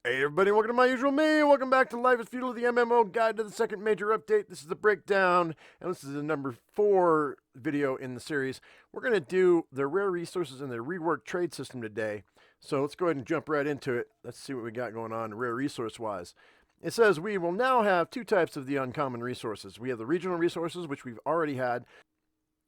Hey everybody, welcome to my usual me. Welcome back to Life is Feudal, the MMO guide to the second major update. This is the breakdown, and this is the number 4 video in the series. We're going to do the rare resources and the reworked trade system today. So let's go ahead and jump right into it. Let's see what we got going on rare resource-wise. It says we will now have two types of the uncommon resources. We have the regional resources, which we've already had.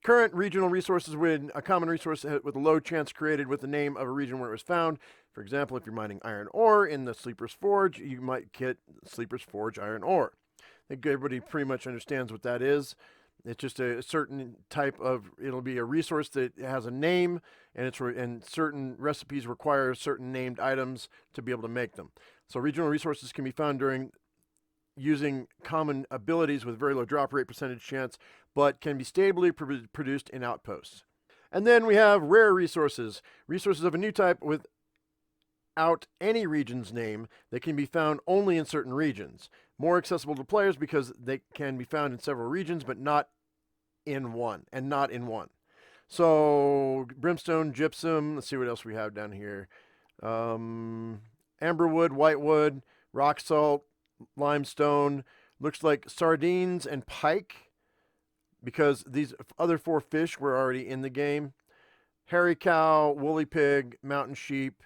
Current regional resources when a common resource with a low chance created with the name of a region where it was found. For example, if you're mining iron ore in the Sleeper's Forge, you might get Sleeper's Forge iron ore. I think everybody pretty much understands what that is. It's just a certain type of, it'll be a resource that has a name, and certain recipes require certain named items to be able to make them. So regional resources can be found during using common abilities with very low drop rate percentage chance, but can be stably produced in outposts. And then we have rare resources, resources of a new type without any region's name that can be found only in certain regions. More accessible to players because they can be found in several regions, but not in one. So brimstone, gypsum, let's see what else we have down here. Amberwood, whitewood, rock salt, limestone, looks like sardines and pike, because these other 4 fish were already in the game. Hairy cow, woolly pig, mountain sheep,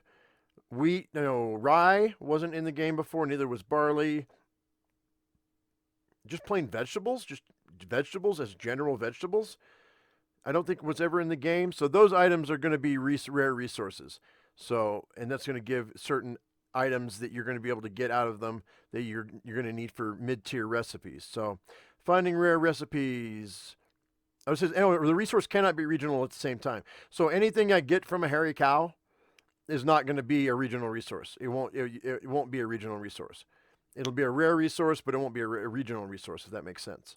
wheat, no, rye wasn't in the game before, neither was barley. Just plain vegetables, just vegetables as general vegetables. I don't think was ever in the game. So those items are going to be rare resources. So, and that's going to give certain items that you're going to be able to get out of them that you're going to need for mid-tier recipes. So finding rare recipes. Oh, it says the resource cannot be regional at the same time. So anything I get from a hairy cow is not going to be a regional resource. It won't be a regional resource. It'll be a rare resource, but it won't be a regional resource, if that makes sense.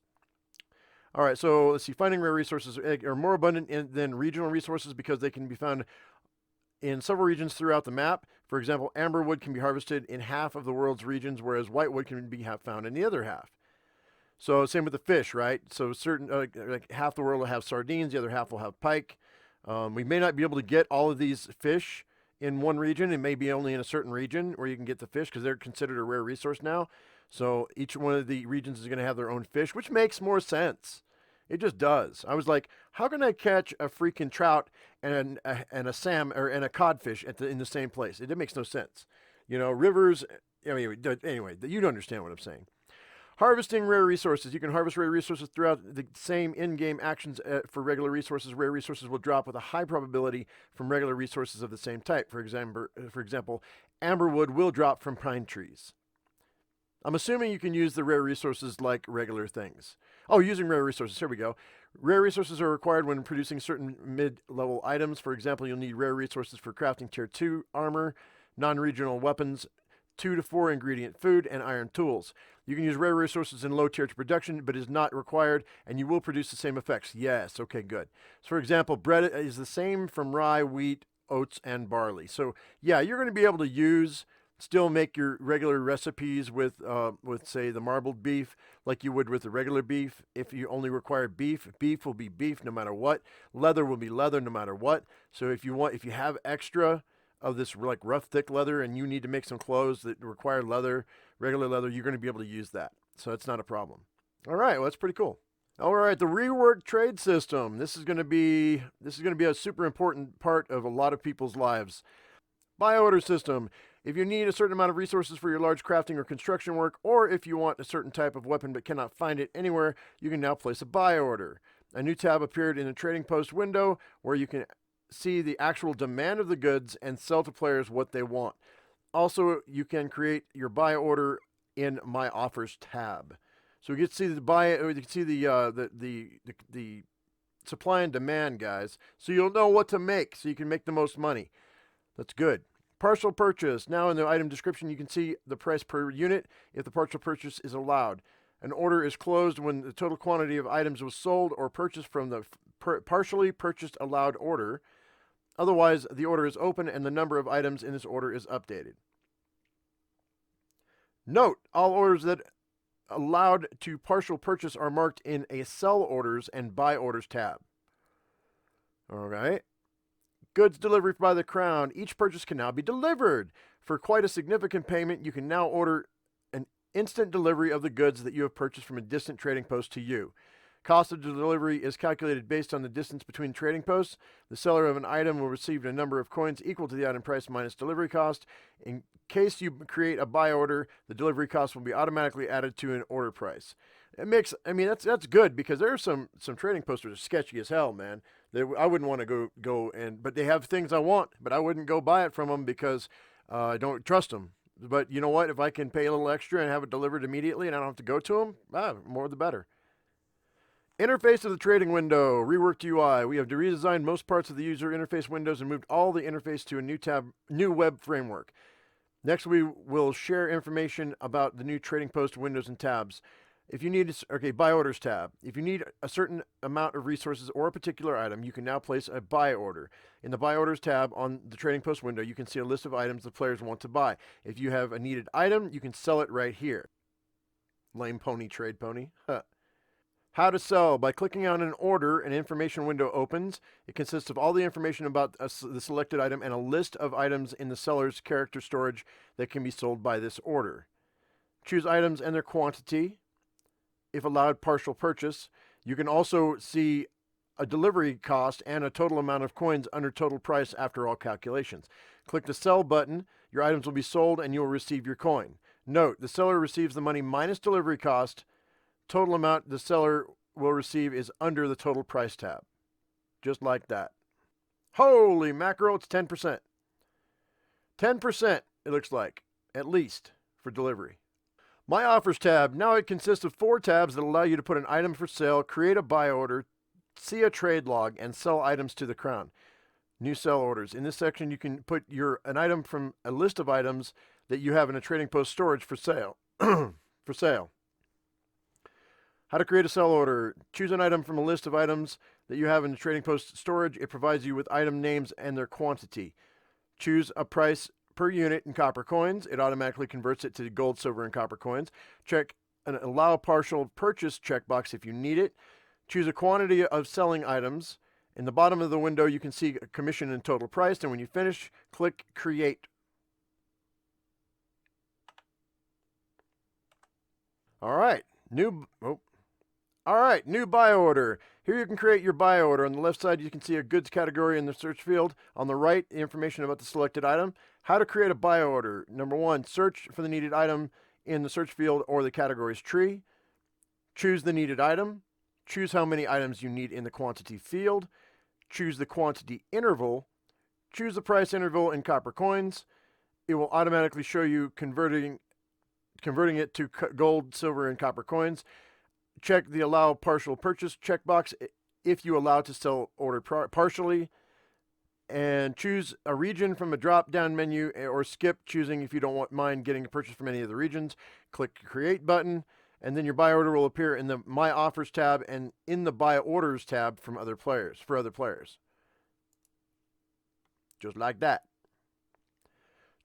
All right, so let's see. Finding rare resources are more abundant than regional resources because they can be found in several regions throughout the map. For example, amberwood can be harvested in half of the world's regions, whereas whitewood can be found in the other half. So same with the fish, right? So certain like half the world will have sardines, the other half will have pike. We may not be able to get all of these fish in one region. It may be only in a certain region where you can get the fish because they're considered a rare resource now. So each one of the regions is going to have their own fish, which makes more sense. It just does. I was like, how can I catch a freaking trout and a salmon or and a codfish in the same place? It makes no sense. You know, rivers. Anyway, you don't understand what I'm saying. Harvesting rare resources. You can harvest rare resources throughout the same in-game actions for regular resources. Rare resources will drop with a high probability from regular resources of the same type. For example, amberwood will drop from pine trees. I'm assuming you can use the rare resources like regular things. Oh, using rare resources. Here we go. Rare resources are required when producing certain mid-level items. For example, you'll need rare resources for crafting tier 2 armor, non-regional weapons, 2 to 4 ingredient food, and iron tools. You can use rare resources in low tier production, but is not required, and you will produce the same effects. Yes, okay, good. So for example, bread is the same from rye, wheat, oats, and barley. So yeah, you're going to be able to still make your regular recipes with say the marbled beef like you would with the regular beef. If you only require beef, beef will be beef no matter what. Leather will be leather no matter what. So if you have extra of this like rough thick leather and you need to make some clothes that require leather, regular leather, you're going to be able to use that. So it's not a problem. All right, well, that's pretty cool. All right, the reworked trade system. This is going to be a super important part of a lot of people's lives. Buy order system. If you need a certain amount of resources for your large crafting or construction work, or if you want a certain type of weapon but cannot find it anywhere, you can now place a buy order. A new tab appeared in the trading post window where you can see the actual demand of the goods and sell to players what they want. Also, you can create your buy order in My Offers tab. So you get to see the the supply and demand, guys. So you'll know what to make, so you can make the most money. That's good. Partial purchase. Now in the item description, you can see the price per unit if the partial purchase is allowed. An order is closed when the total quantity of items was sold or purchased from the partially purchased allowed order. Otherwise, the order is open and the number of items in this order is updated. Note, all orders that allowed to partial purchase are marked in a sell orders and buy orders tab. All right. Goods delivered by the Crown. Each purchase can now be delivered. For quite a significant payment, you can now order an instant delivery of the goods that you have purchased from a distant trading post to you. Cost of delivery is calculated based on the distance between trading posts. The seller of an item will receive a number of coins equal to the item price minus delivery cost. In case you create a buy order, the delivery cost will be automatically added to an order price. It makes, I mean, that's good, because there are some trading posts that are sketchy as hell, man. I wouldn't want to go and, but they have things I want, but I wouldn't go buy it from them because I don't trust them. But you know what? If I can pay a little extra and have it delivered immediately and I don't have to go to them, more the better. Interface of the trading window, reworked UI. We have redesigned most parts of the user interface windows and moved all the interface to a new web framework. Next, we will share information about the new trading post windows and tabs. If you need, buy orders tab. If you need a certain amount of resources or a particular item, you can now place a buy order. In the buy orders tab on the trading post window, you can see a list of items the players want to buy. If you have a needed item, you can sell it right here. Lame pony, trade pony. How to sell. By clicking on an order, an information window opens. It consists of all the information about the selected item and a list of items in the seller's character storage that can be sold by this order. Choose items and their quantity. If allowed, partial purchase. You can also see a delivery cost and a total amount of coins under total price after all calculations. Click the sell button. Your items will be sold and you will receive your coin. Note, the seller receives the money minus delivery cost. Total amount the seller will receive is under the total price tab. Just like that. Holy mackerel, it's 10%. 10%, it looks like, at least, for delivery. My Offers tab. Now it consists of 4 tabs that allow you to put an item for sale, create a buy order, see a trade log, and sell items to the Crown. New sell orders. In this section, you can put an item from a list of items that you have in a trading post storage for sale. For sale. How to create a sell order. Choose an item from a list of items that you have in the trading post storage. It provides you with item names and their quantity. Choose a price per unit in copper coins. It automatically converts it to gold, silver, and copper coins. Check an allow partial purchase checkbox if you need it. Choose a quantity of selling items. In the bottom of the window, you can see commission and total price. And when you finish, click create. All right. New buy order. Here you can create your buy order. On the left side, you can see a goods category in the search field. On the right, the information about the selected item. How to create a buy order. Number 1, search for the needed item in the search field or the categories tree. Choose the needed item. Choose how many items you need in the quantity field. Choose the quantity interval. Choose the price interval in copper coins. It will automatically show you converting it to gold, silver, and copper coins. Check the allow partial purchase checkbox if you allow to sell order partially. And choose a region from a drop-down menu, or skip choosing if you don't mind getting a purchase from any of the regions. Click the create button, and then your buy order will appear in the My Offers tab and in the Buy Orders tab for other players. Just like that.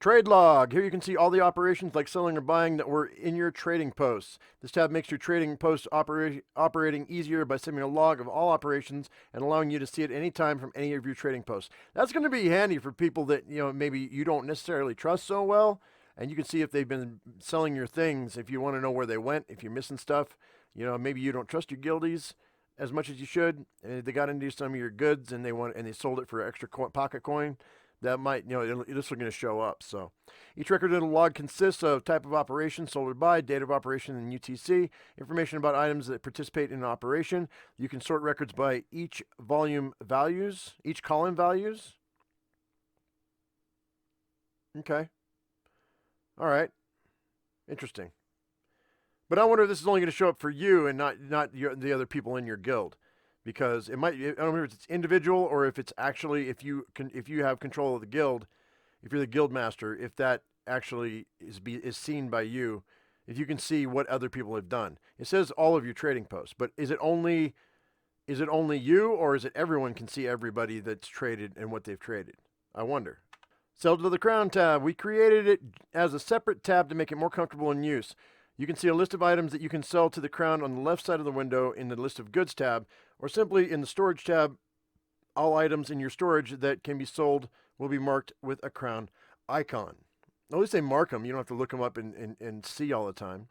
Trade log. Here you can see all the operations like selling or buying that were in your trading posts. This tab makes your trading post operating easier by sending a log of all operations and allowing you to see it anytime from any of your trading posts. That's going to be handy for people that, maybe you don't necessarily trust so well, and you can see if they've been selling your things, if you want to know where they went, if you're missing stuff. Maybe you don't trust your guildies as much as you should, and they got into some of your goods and they sold it for an extra pocket coin. That might, this is going to show up. So each record in the log consists of type of operation, sold or buy, date of operation, and UTC, information about items that participate in an operation. You can sort records by each column values. Okay. All right. Interesting. But I wonder if this is only going to show up for you and not the other people in your guild. Because I don't know if it's individual or if it's actually, if you have control of the guild, if you're the guild master, if that actually is seen by you, if you can see what other people have done. It says all of your trading posts, but is it only you, or is it everyone can see everybody that's traded and what they've traded? I wonder. Sell to the Crown tab. We created it as a separate tab to make it more comfortable in use. You can see a list of items that you can sell to the Crown on the left side of the window in the List of Goods tab, or simply in the Storage tab all items in your storage that can be sold will be marked with a crown icon. At least they mark them. You don't have to look them up and see all the time.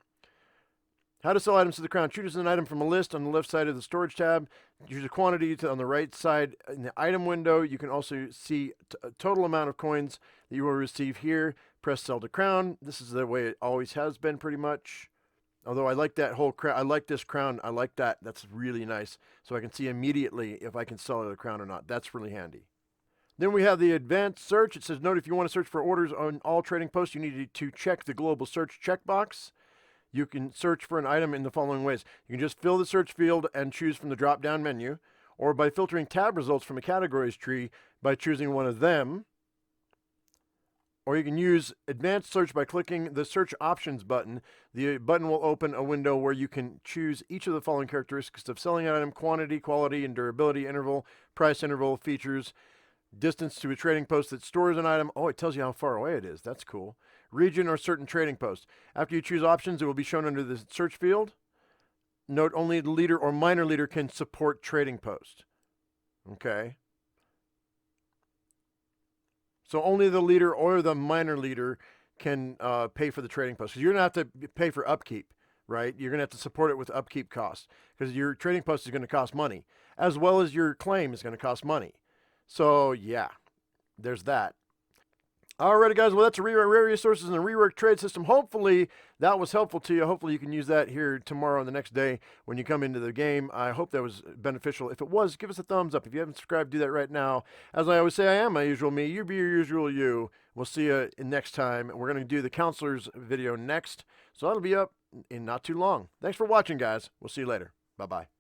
How to sell items to the crown. Choose an item from a list on the left side of the storage tab. Choose a quantity on the right side. In the item window, you can also see a total amount of coins that you will receive here. Press sell to crown. This is the way it always has been pretty much. Although I like that whole crown. I like this crown. I like that. That's really nice. So I can see immediately if I can sell the crown or not. That's really handy. Then we have the advanced search. It says, note if you want to search for orders on all trading posts, you need to check the global search checkbox. You can search for an item in the following ways. You can just fill the search field and choose from the drop-down menu, or by filtering tab results from a categories tree by choosing one of them. Or you can use advanced search by clicking the search options button. The button will open a window where you can choose each of the following characteristics of selling an item: quantity, quality, and durability interval, price interval, features, distance to a trading post that stores an item. Oh, it tells you how far away it is. That's cool. Region or certain trading post. After you choose options, it will be shown under the search field. Note only the leader or minor leader can support trading post. Okay. So only the leader or the minor leader can pay for the trading post. Because you're going to have to pay for upkeep, right? You're going to have to support it with upkeep costs. Because your trading post is going to cost money. As well as your claim is going to cost money. So, yeah. There's that. Alrighty, guys. Well, that's a rare resources and a reworked trade system. Hopefully, that was helpful to you. Hopefully, you can use that here tomorrow and the next day when you come into the game. I hope that was beneficial. If it was, give us a thumbs up. If you haven't subscribed, do that right now. As I always say, I am my usual me. You be your usual you. We'll see you next time. We're going to do the counselor's video next. So that'll be up in not too long. Thanks for watching, guys. We'll see you later. Bye-bye.